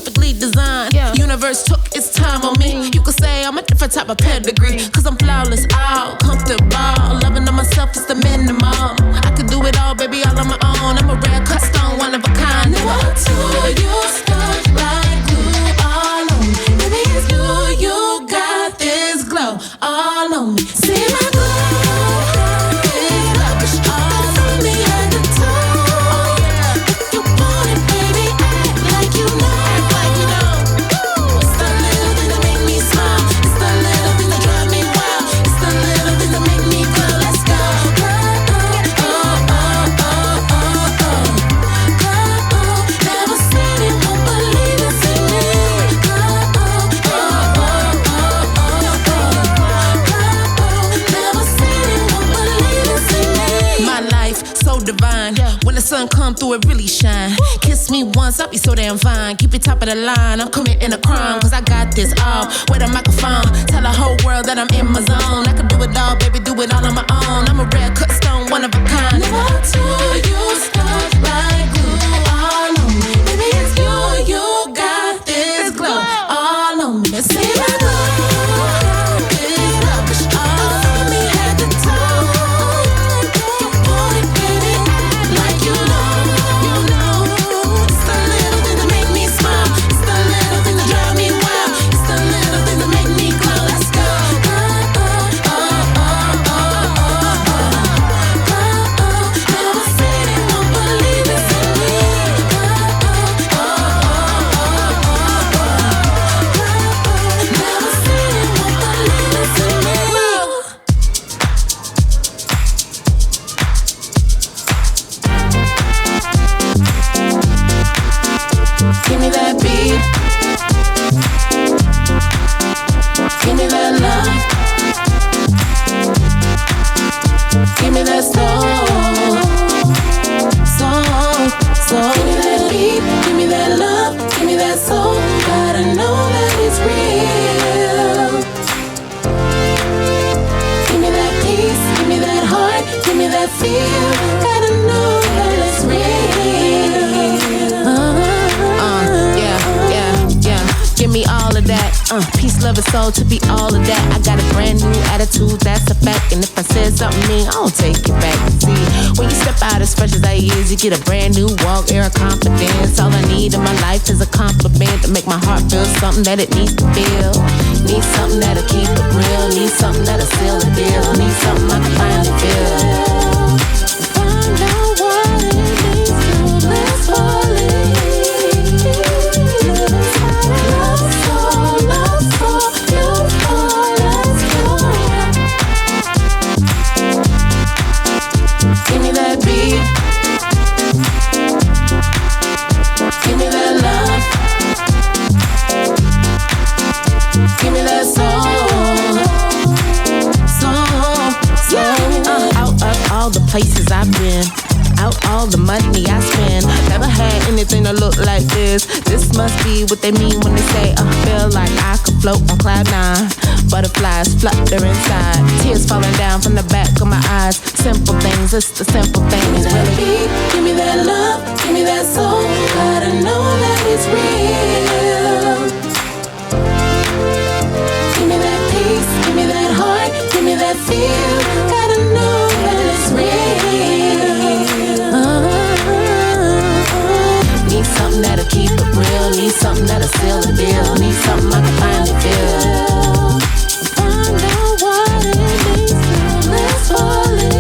perfectly designed. Universe took its time on me. You could say I'm a different type of pedigree. Cause I'm flawless, all comfortable. Loving on myself is the minimum. I could do it all, baby, all on my own. I'm a rare cut stone, one of a kind. Never to you stuck like glue all on me. Baby, it's you got this glow all on me. See my glow, this lavish all on me at the top. If you want it, baby, act like you know. Act like you know. It's the little thing that make me smile. It's the little thing that drive me wild. It's the little thing that make me go. Let's go. Never seen it, won't believe it's in me. Never seen it, won't believe it's in me. My life so divine. When the sun come through, it really shine. Kiss me once, I'll be so damn fine. Keep it top of the line, I'm committing a crime. Cause I got this all, with a microphone. Tell the whole world that I'm in my zone. I can do it all, baby, do it all on my own. I'm a rare cut stone, one of a kind. Never to you stuck like glue all on me. Baby, it's you got this glow all on me. See my glow, this lavish all on me at the top. You want it, baby, act like you know. You know, it's the little thing that make me smile. It's the little thing that drive me wild. It's the little thing that make me glow. Let's go. Never seen it, won't believe it's in me. Never seen it, won't believe it's in me. Give me that beat. Give me that love. Give me that soul. Soul. Give me that beat. Give me that love. Give me that soul. Gotta know that it's real. Give me that peace. Give me that heart. Give me that feel. Gotta know that it's real. Give me all of that. Peace, love, and soul to be all of that. I got a brand new attitude, that's a fact. And if I said something mean, I don't take it back. See, when you step out as fresh as I is, you get a brand new walk, air of confidence. All I need in my life is a compliment to make my heart feel something that it needs to feel. Need something that'll keep it real. Need something that'll seal the deal. Need something I can finally feel. Find out what it means to live fully. Give me that beat. Give me that love. Give me that soul. Out of all the places I've been, out all the money I spend, never had anything that look like this. This must be what they mean when they say I feel like I could float on cloud nine. Butterflies flutter inside, tears falling down from the back of my eyes. Simple things, it's the simple things. Give me that beat, give me that love, give me that soul. Gotta know that it's real. Give me that peace, give me that heart, give me that feel. Gotta know that it's real. Need something that'll keep it real. Need something that'll seal the deal. Need something I can finally feel. Find out what it means to live fully.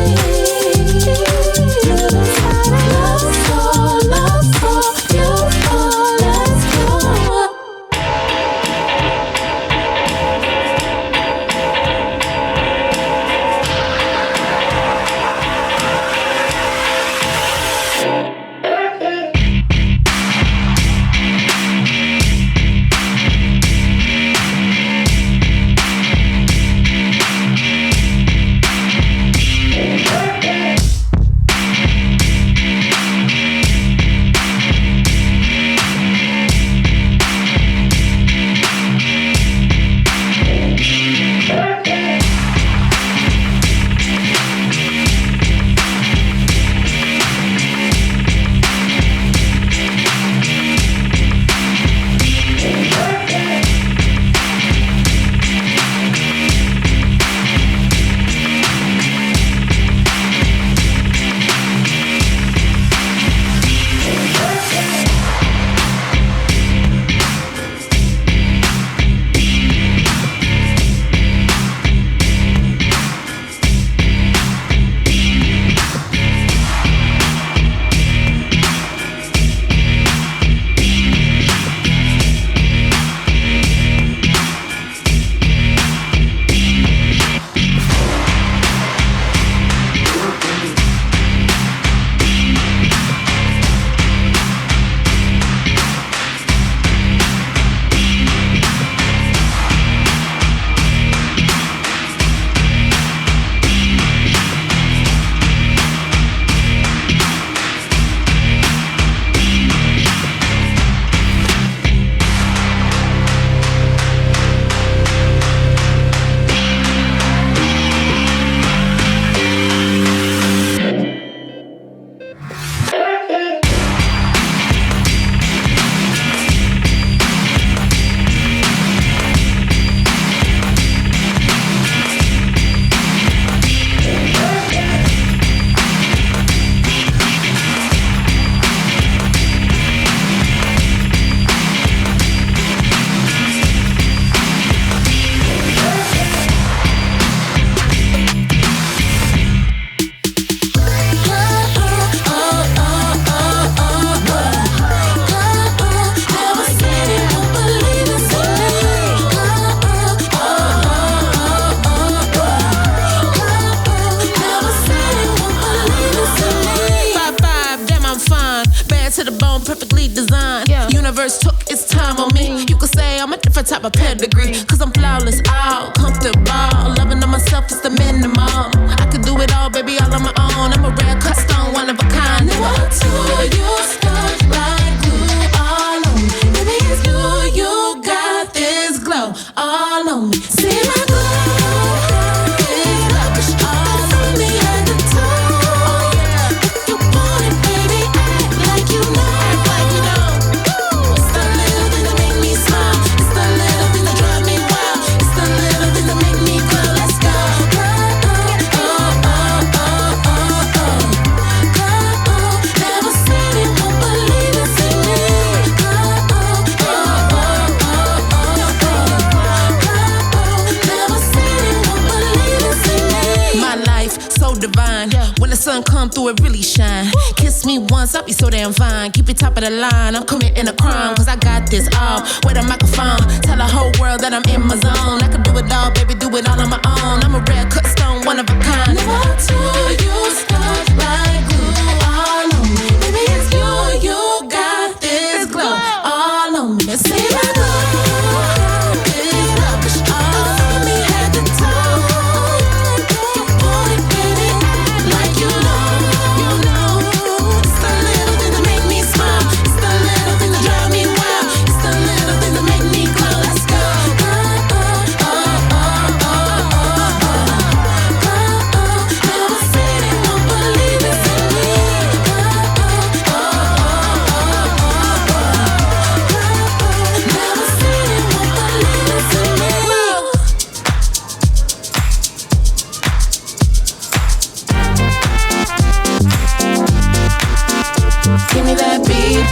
to the bone, perfectly designed. Universe took its time on me. You could say I'm a different type of pedigree, cause I'm flawless, all comfortable. Loving on myself is the minimum. I could do it all, baby, all on my own. I'm a rare cut stone, one of a kind. What do you stuck like glue all on me? Baby, it's you got this glow all on me. See my glow, this lavish all on me at the top. If you want it, baby, act like you know. Act like you know. It's the little thing that make me smile. It's the little thing that drive me wild. It's the little thing that make me glow. Let's go. Never seen it, won't believe it, see me. My life so divine. When the sun come through, it really shine. Kiss me once, I'll be so damn fine. Keep it top of the line, I'm committing a crime, cause I got this all. With a microphone, tell the whole world that I'm in my zone. I can do it all, baby, do it all on my own. I'm a rare cut stone, one of a kind. Never do you stuck like glue all on me. Baby, it's you got this glow all on me. Let's see my glow. This lavish all on me at the top. You want it, baby, act like you know. It's the little thing that make me smile. It's the little thing that drive me wild. It's the little thing that make me glow. Let's go. Never seen it, won't believe it, see me. Never seen it, won't believe it, see me. Give me that beat.